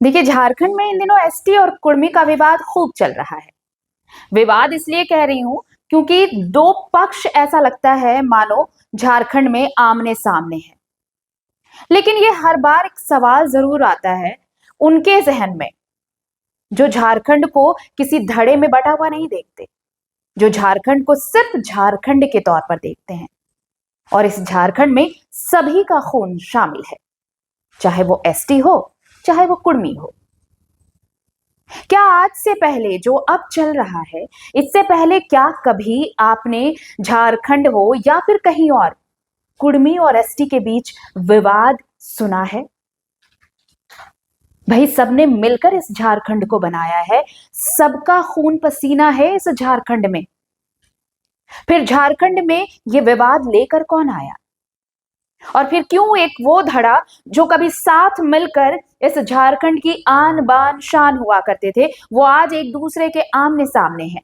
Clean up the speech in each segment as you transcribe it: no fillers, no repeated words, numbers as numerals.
देखिए, झारखंड में इन दिनों एसटी और कुर्मी का विवाद खूब चल रहा है। विवाद इसलिए कह रही हूं क्योंकि दो पक्ष ऐसा लगता है मानो झारखंड में आमने सामने है। लेकिन ये हर बार एक सवाल जरूर आता है उनके जहन में, जो झारखंड को किसी धड़े में बटा हुआ नहीं देखते, जो झारखंड को सिर्फ झारखंड के तौर पर देखते हैं। और इस झारखंड में सभी का खून शामिल है, चाहे वो एसटी हो चाहे वो कुर्मी हो। क्या आज से पहले जो अब चल रहा है, इससे पहले क्या कभी आपने झारखंड हो या फिर कहीं और कुर्मी और एसटी के बीच विवाद सुना है? भाई, सबने मिलकर इस झारखंड को बनाया है, सबका खून पसीना है इस झारखंड में। फिर झारखंड में ये विवाद लेकर कौन आया? और फिर क्यों एक वो धड़ा जो कभी साथ मिलकर इस झारखंड की आन बान शान हुआ करते थे, वो आज एक दूसरे के आमने सामने हैं।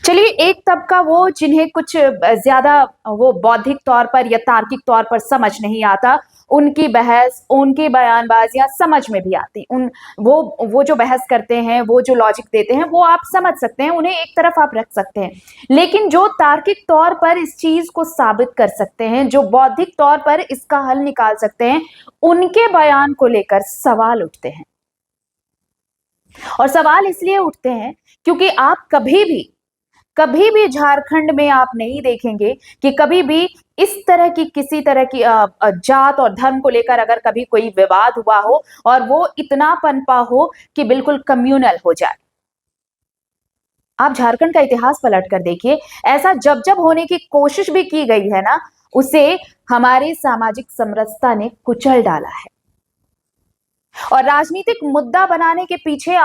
चलिए, एक तबका वो जिन्हें कुछ ज्यादा वो बौद्धिक तौर पर या तार्किक तौर पर समझ नहीं आता, उनकी बहस, उनकी बयानबाजियां समझ में भी आती। उन वो जो बहस करते हैं, वो जो लॉजिक देते हैं, वो आप समझ सकते हैं, उन्हें एक तरफ आप रख सकते हैं। लेकिन जो तार्किक तौर पर इस चीज को साबित कर सकते हैं, जो बौद्धिक तौर पर इसका हल निकाल सकते हैं, उनके बयान को लेकर सवाल उठते हैं। और सवाल इसलिए उठते हैं क्योंकि आप कभी भी झारखंड में आप नहीं देखेंगे कि कभी भी इस तरह की किसी तरह की जात और धर्म को लेकर अगर कभी कोई विवाद हुआ हो और वो इतना पनपा हो कि बिल्कुल कम्युनल हो जाए। आप झारखंड का इतिहास पलट कर देखिए, ऐसा जब जब होने की कोशिश भी की गई है ना, उसे हमारी सामाजिक समरसता ने कुचल डाला है। और राजनीतिक मुद्दा बनाने के पीछे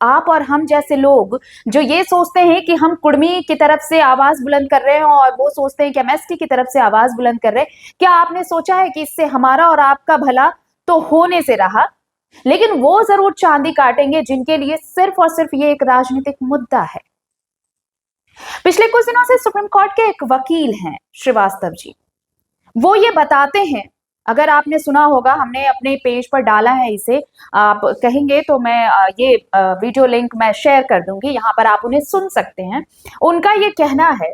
आप और हम जैसे लोग जो ये सोचते हैं कि हम कुर्मी की तरफ से आवाज बुलंद कर रहे हैं और वो सोचते हैं कि हम एसटी की तरफ से आवाज बुलंद कर रहे हैं, क्या आपने सोचा है कि इससे हमारा और आपका भला तो होने से रहा? लेकिन वो जरूर चांदी काटेंगे जिनके लिए सिर्फ और सिर्फ ये एक राजनीतिक मुद्दा है। पिछले कुछ दिनों से सुप्रीम कोर्ट के एक वकील हैं, श्रीवास्तव जी। वो ये बताते हैं, अगर आपने सुना होगा, हमने अपने पेज पर डाला है इसे, आप कहेंगे तो मैं ये वीडियो लिंक मैं शेयर कर दूंगी, यहां पर आप उन्हें सुन सकते हैं। उनका ये कहना है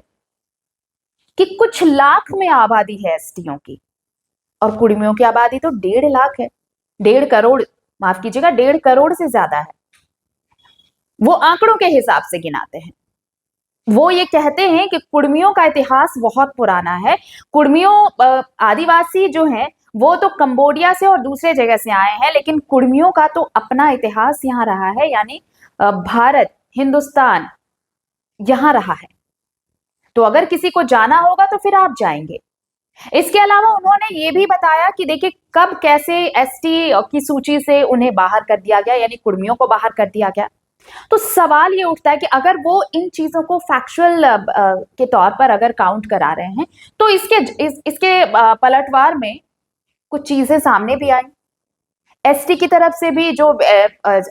कि कुछ लाख में आबादी है एसटियों की, और कुर्मियों की आबादी तो 1.5 लाख है। 1.5 करोड़, माफ कीजिएगा, 1.5 करोड़ से ज्यादा है। वो आंकड़ों के हिसाब से गिनाते हैं। वो ये कहते हैं कि कुर्मियों का इतिहास बहुत पुराना है। कुर्मियों आदिवासी जो हैं वो तो कंबोडिया से और दूसरे जगह से आए हैं, लेकिन कुर्मियों का तो अपना इतिहास यहाँ रहा है, यानी भारत, हिंदुस्तान यहाँ रहा है। तो अगर किसी को जाना होगा तो फिर आप जाएंगे। इसके अलावा उन्होंने ये भी बताया कि देखिए कब कैसे एसटी की सूची से उन्हें बाहर कर दिया गया, यानी कुर्मियों को बाहर कर दिया गया। तो सवाल ये उठता है कि अगर वो इन चीजों को फैक्चुअल के तौर पर अगर काउंट करा रहे हैं, तो इसके पलटवार में कुछ चीजें सामने भी आई। एसटी की तरफ से भी जो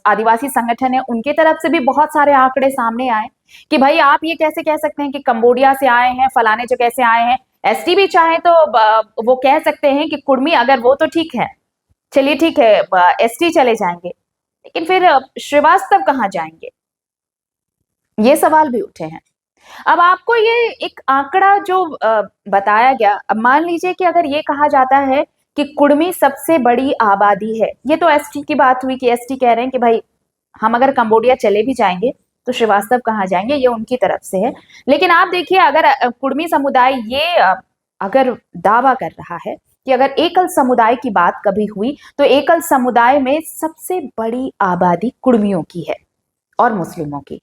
आदिवासी संगठन है, उनके तरफ से भी बहुत सारे आंकड़े सामने आए कि भाई आप ये कैसे कह सकते हैं कि कंबोडिया से आए हैं, फलाने जगह से आए हैं। एसटी भी चाहे तो वो कह सकते हैं कि कुर्मी, अगर वो तो ठीक है, चलिए ठीक है, एसटी चले जाएंगे, लेकिन फिर श्रीवास्तव कहाँ जाएंगे? ये सवाल भी उठे हैं। अब आपको ये एक आंकड़ा जो बताया गया, अब मान लीजिए कि अगर ये कहा जाता है कि कुर्मी सबसे बड़ी आबादी है, ये तो एसटी की बात हुई कि एसटी कह रहे हैं कि भाई हम अगर कंबोडिया चले भी जाएंगे तो श्रीवास्तव कहाँ जाएंगे, ये उनकी तरफ से है। लेकिन आप देखिए, अगर कुर्मी समुदाय ये अगर दावा कर रहा है कि अगर एकल समुदाय की बात कभी हुई तो एकल समुदाय में सबसे बड़ी आबादी कुर्मियों की है और मुस्लिमों की।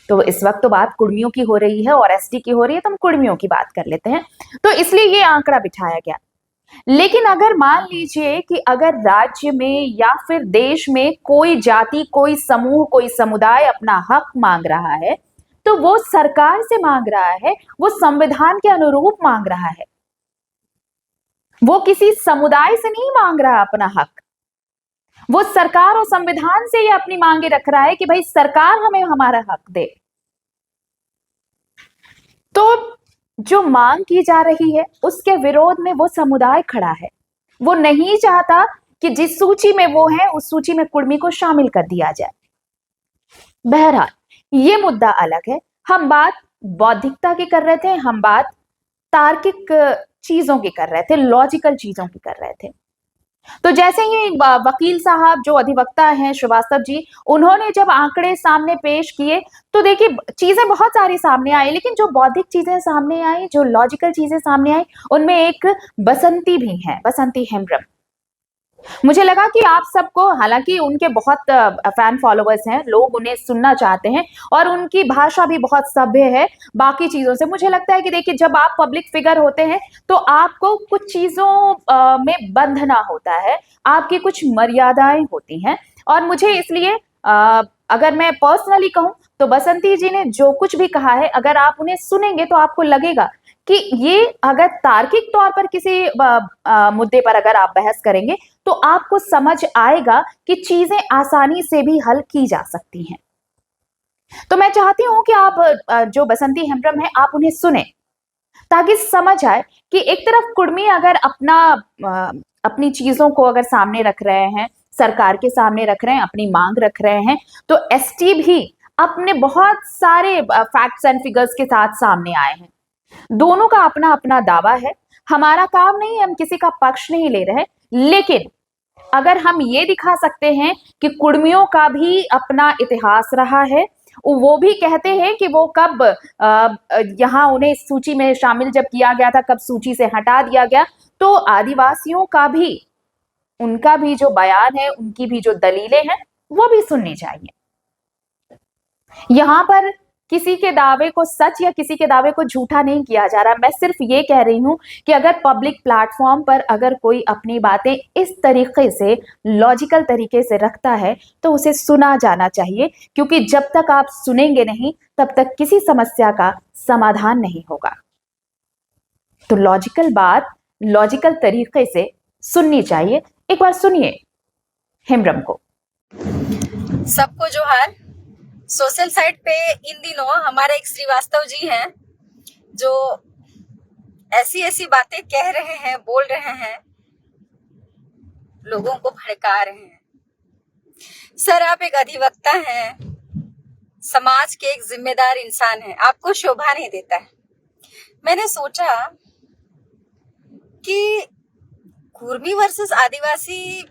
तो इस वक्त तो बात कुर्मियों की हो रही है और एसटी की हो रही है, तो हम कुर्मियों की बात कर लेते हैं। तो इसलिए ये आंकड़ा बिठाया गया। लेकिन अगर मान लीजिए कि अगर राज्य में या फिर देश में कोई जाति, कोई समूह, कोई समुदाय अपना हक मांग रहा है, तो वो सरकार से मांग रहा है, वो संविधान के अनुरूप मांग रहा है। वो किसी समुदाय से नहीं मांग रहा अपना हक, वो सरकार और संविधान से ये अपनी मांगे रख रहा है कि भाई सरकार हमें हमारा हक दे। तो जो मांग की जा रही है उसके विरोध में वो समुदाय खड़ा है। वो नहीं चाहता कि जिस सूची में वो है उस सूची में कुर्मी को शामिल कर दिया जाए। बहरहाल ये मुद्दा अलग है। हम बात बौद्धिकता की कर रहे थे, हम बात तार्किक चीजों की कर रहे थे, लॉजिकल चीजों की कर रहे थे। तो जैसे ही वकील साहब जो अधिवक्ता हैं श्रीवास्तव जी, उन्होंने जब आंकड़े सामने पेश किए तो देखिए चीजें बहुत सारी सामने आई, लेकिन जो बौद्धिक चीजें सामने आई, जो लॉजिकल चीजें सामने आई, उनमें एक बसंती भी है, बसंती हेम्ब्रम। मुझे लगा कि आप सबको, हालांकि उनके बहुत फैन फॉलोअर्स हैं, लोग उन्हें सुनना चाहते हैं और उनकी भाषा भी बहुत सभ्य है बाकी चीजों से। मुझे लगता है कि देखिए जब आप पब्लिक फिगर होते हैं तो आपको कुछ चीजों में बंधना होता है, आपकी कुछ मर्यादाएं होती हैं। और मुझे इसलिए अगर मैं पर्सनली कहूं तो बसंती जी ने जो कुछ भी कहा है, अगर आप उन्हें सुनेंगे तो आपको लगेगा कि ये अगर तार्किक तौर पर किसी मुद्दे पर अगर आप बहस करेंगे तो आपको समझ आएगा कि चीजें आसानी से भी हल की जा सकती हैं। तो मैं चाहती हूं कि आप जो बसंती हेम्ब्रम है आप उन्हें सुने, ताकि समझ आए कि एक तरफ कुर्मी अगर अपनी चीजों को अगर सामने रख रहे हैं, सरकार के सामने रख रहे हैं, अपनी मांग रख रहे हैं, तो एसटी भी अपने बहुत सारे फैक्ट्स एंड फिगर्स के साथ सामने आए हैं। दोनों का अपना अपना दावा है। हमारा काम नहीं है, हम किसी का पक्ष नहीं ले रहे, लेकिन अगर हम ये दिखा सकते हैं कि कुर्मियों का भी अपना इतिहास रहा है, वो भी कहते हैं कि वो कब यहाँ उन्हें सूची में शामिल जब किया गया था, कब सूची से हटा दिया गया, तो आदिवासियों का भी, उनका भी जो बयान है, उनकी भी जो दलीलें हैं, वो भी सुननी चाहिए। यहां पर किसी के दावे को सच या किसी के दावे को झूठा नहीं किया जा रहा। मैं सिर्फ ये कह रही हूं कि अगर पब्लिक प्लेटफॉर्म पर अगर कोई अपनी बातें इस तरीके से, लॉजिकल तरीके से रखता है तो उसे सुना जाना चाहिए, क्योंकि जब तक आप सुनेंगे नहीं तब तक किसी समस्या का समाधान नहीं होगा। तो लॉजिकल बात लॉजिकल तरीके से सुननी चाहिए। एक बार सुनिए हेम्ब्रम को। सबको जोहार। सोशल साइट पे इन दिनों हमारे एक श्रीवास्तव जी हैं जो ऐसी ऐसी बातें कह रहे हैं, बोल रहे हैं, लोगों को भड़का रहे हैं। सर आप एक अधिवक्ता हैं, समाज के एक जिम्मेदार इंसान हैं, आपको शोभा नहीं देता है। मैंने सोचा कि कुर्मी वर्सेस आदिवासी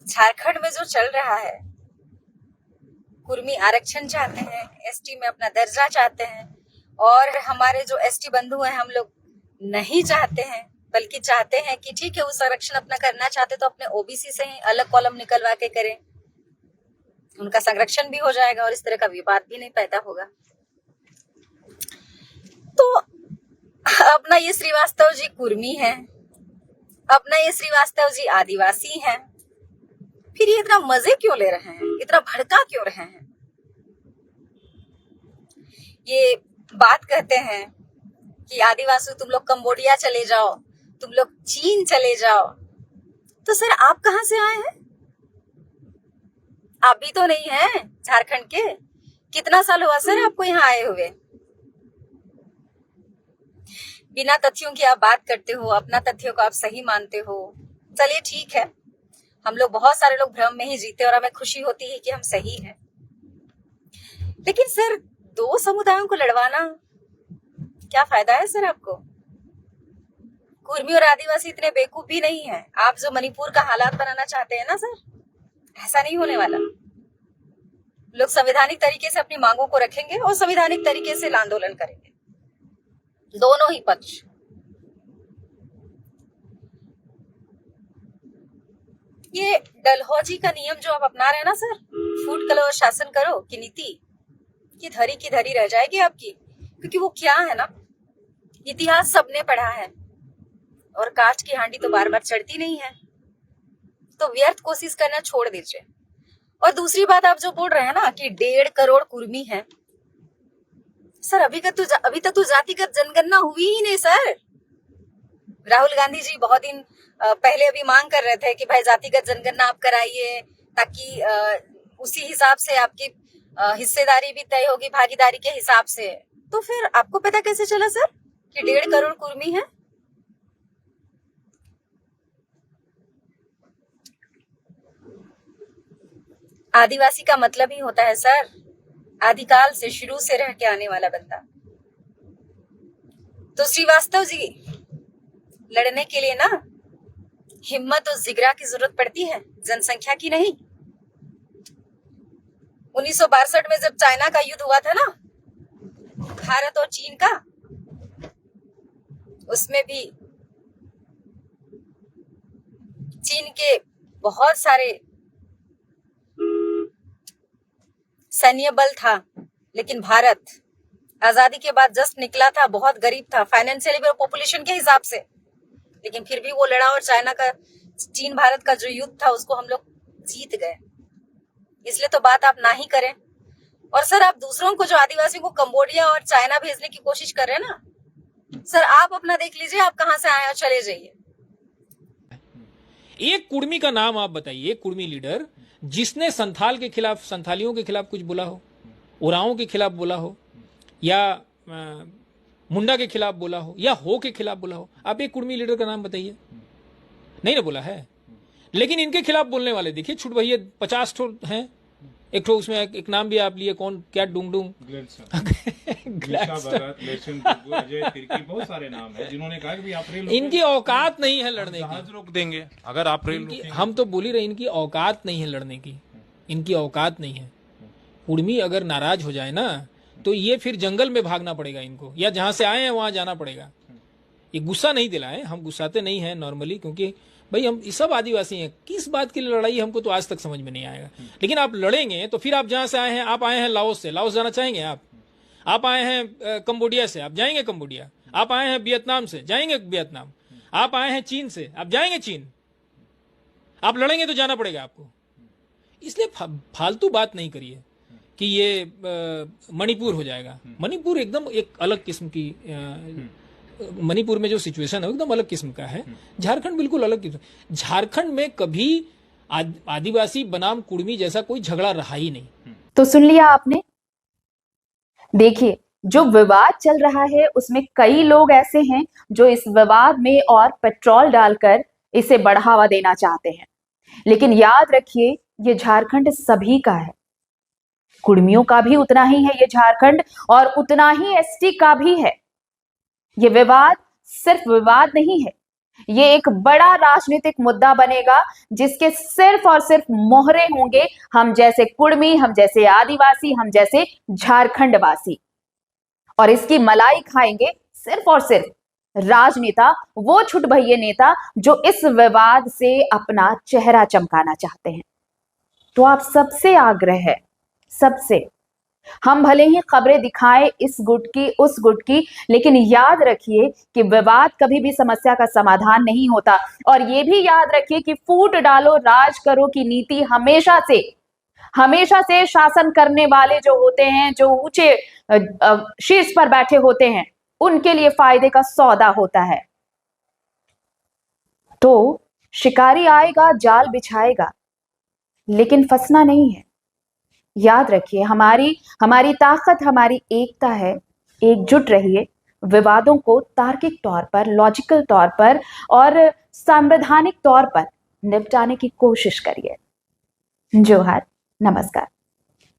झारखंड में जो चल रहा है, कुर्मी आरक्षण चाहते हैं, एसटी में अपना दर्जा चाहते हैं, और हमारे जो एसटी बंधु हैं हम लोग नहीं चाहते हैं, बल्कि चाहते हैं कि ठीक है उस आरक्षण अपना करना चाहते तो अपने ओबीसी से ही अलग कॉलम निकलवा के करें, उनका संरक्षण भी हो जाएगा और इस तरह का विवाद भी नहीं पैदा होगा। तो अपना ये श्रीवास्तव जी कुर्मी हैं, अपना ये श्रीवास्तव जी आदिवासी हैं, फिर ये इतना मजे क्यों ले रहे हैं, इतना भड़का क्यों रहे हैं? ये बात कहते हैं कि आदिवासी तुम लोग कंबोडिया चले जाओ, तुम लोग चीन चले जाओ। तो सर आप कहां से आए हैं? आप भी तो नहीं हैं झारखंड के। कितना साल हुआ सर आपको यहाँ आए हुए? बिना तथ्यों की आप बात करते हो, अपना तथ्यों को आप सही मानते हो। चलिए ठीक है, हम लोग बहुत सारे लोग भ्रम में ही जीते और हमें खुशी होती है कि हम सही हैं। लेकिन सर दो समुदायों को लड़वाना क्या फायदा है सर आपको? कुर्मी और आदिवासी इतने बेवकूफ भी नहीं है। आप जो मणिपुर का हालात बनाना चाहते हैं ना सर, ऐसा नहीं होने वाला। लोग संवैधानिक तरीके से अपनी मांगों को रखेंगे और संवैधानिक तरीके से आंदोलन करेंगे, दोनों ही पक्ष। ये डलहौजी का नियम जो आप अपना रहे हैं ना सर, फूट करो और शासन करो की नीति, ये धरी की धरी रह जाएगी आपकी। क्योंकि वो क्या है ना, इतिहास सबने पढ़ा है और कांच की हांडी तो बार बार चढ़ती नहीं है, तो व्यर्थ कोशिश करना छोड़ दीजिए। और दूसरी बात आप जो बोल रहे हैं ना कि 1.5 करोड़ कुर्मी है, सर अभी तक तो जातिगत जनगणना हुई ही नहीं सर। राहुल गांधी जी बहुत दिन पहले अभी मांग कर रहे थे कि भाई जातिगत जनगणना आप कराइए, ताकि उसी हिसाब से आपकी हिस्सेदारी भी तय होगी, भागीदारी के हिसाब से। तो फिर आपको पता कैसे चला सर कि 1.5 करोड़ कुर्मी है? आदिवासी का मतलब ही होता है सर आदिकाल से शुरू से रह के आने वाला बंदा। तो श्रीवास्तव जी, लड़ने के लिए ना हिम्मत और जिगरा की जरूरत पड़ती है, जनसंख्या की नहीं। 1962 में जब चाइना का युद्ध हुआ था ना, भारत और चीन का, उसमें भी चीन के बहुत सारे सैन्य बल था, लेकिन भारत आजादी के बाद जस्ट निकला था, बहुत गरीब था फाइनेंशियली और पॉपुलेशन के हिसाब से, लेकिन फिर भी वो लड़ा और चाइना का, चीन भारत का जो युद्ध था उसको हम लोग जीत गए। इसलिए तो बात आप ना ही करें। और सर आप दूसरों को, जो आदिवासियों को कंबोडिया और चाइना भेजने की कोशिश कर रहे हैं ना, सर आप अपना देख लीजिए, आप कहां से आए और चले जाइए। एक कुर्मी का नाम आप बताइए, एक कुर्मी लीडर जिसने संथाल के खिलाफ, संथालियों के खिलाफ कुछ बोला हो, उरांव के खिलाफ बोला हो, या मुंडा के खिलाफ बोला हो, या हो के खिलाफ बोला हो। आप एक कुर्मी लीडर का नाम बताइए। नहीं ना बोला है। लेकिन इनके खिलाफ बोलने वाले देखिए, छुट भैया 50 ठो हैं। एक ठो उसमें एक नाम भी आप लिए, कौन, क्या, डुंगडुंग, अजय तिर्की, बहुत सारे नाम है जिन्होंने कहा कि आप रेल इनकी औकात नहीं है लड़ने की। रोक देंगे अगर आप रेल रोकेंगे। हम तो बोल ही रहे, इनकी औकात नहीं है लड़ने की, इनकी औकात नहीं है। कुर्मी अगर नाराज हो जाए ना, तो ये फिर जंगल में भागना पड़ेगा इनको, या जहां से आए हैं वहां जाना पड़ेगा। ये गुस्सा नहीं दिलाए, हम गुस्साते नहीं हैं नॉर्मली, क्योंकि भाई हम सब आदिवासी हैं। किस बात की लड़ाई हमको तो आज तक समझ में नहीं आएगा। लेकिन आप लड़ेंगे तो फिर आप जहां से आए हैं, आप आए हैं लाओस से, लाओस जाना चाहेंगे आप आए हैं कंबोडिया से, आप जाएंगे कंबोडिया। आप आए हैं वियतनाम से, जाएंगे वियतनाम। आप आए हैं चीन से, आप जाएंगे चीन। आप लड़ेंगे तो जाना पड़ेगा आपको। इसलिए फालतू बात नहीं करिए कि ये मणिपुर हो जाएगा। मणिपुर एकदम एक अलग किस्म की, मणिपुर में जो सिचुएशन है एकदम अलग किस्म का है। झारखंड बिल्कुल अलग किस्म। झारखंड में कभी आदिवासी बनाम कुर्मी जैसा कोई झगड़ा रहा ही नहीं। तो सुन लिया आपने। देखिए, जो विवाद चल रहा है उसमें कई लोग ऐसे हैं जो इस विवाद में और पेट्रोल डालकर इसे बढ़ावा देना चाहते हैं। लेकिन याद रखिए, ये झारखंड सभी का है। कुर्मियों का भी उतना ही है ये झारखंड, और उतना ही एसटी का भी है। ये विवाद सिर्फ विवाद नहीं है, ये एक बड़ा राजनीतिक मुद्दा बनेगा, जिसके सिर्फ और सिर्फ मोहरे होंगे हम जैसे कुर्मी, हम जैसे आदिवासी, हम जैसे झारखंडवासी। और इसकी मलाई खाएंगे सिर्फ और सिर्फ राजनेता, वो छुट भइये नेता जो इस विवाद से अपना चेहरा चमकाना चाहते हैं। तो आप सबसे आग्रह है, सबसे, हम भले ही खबरें दिखाएं इस गुट की उस गुट की, लेकिन याद रखिए कि विवाद कभी भी समस्या का समाधान नहीं होता। और यह भी याद रखिए कि फूट डालो राज करो की नीति हमेशा से शासन करने वाले जो होते हैं, जो ऊंचे शीर्ष पर बैठे होते हैं, उनके लिए फायदे का सौदा होता है। तो शिकारी आएगा, जाल बिछाएगा, लेकिन फंसना नहीं है। याद रखिए, हमारी ताकत, हमारी एकता है। एकजुट रहिए, विवादों को तार्किक तौर पर, लॉजिकल तौर पर और संवैधानिक तौर पर निपटाने की कोशिश करिए। जोहार, नमस्कार।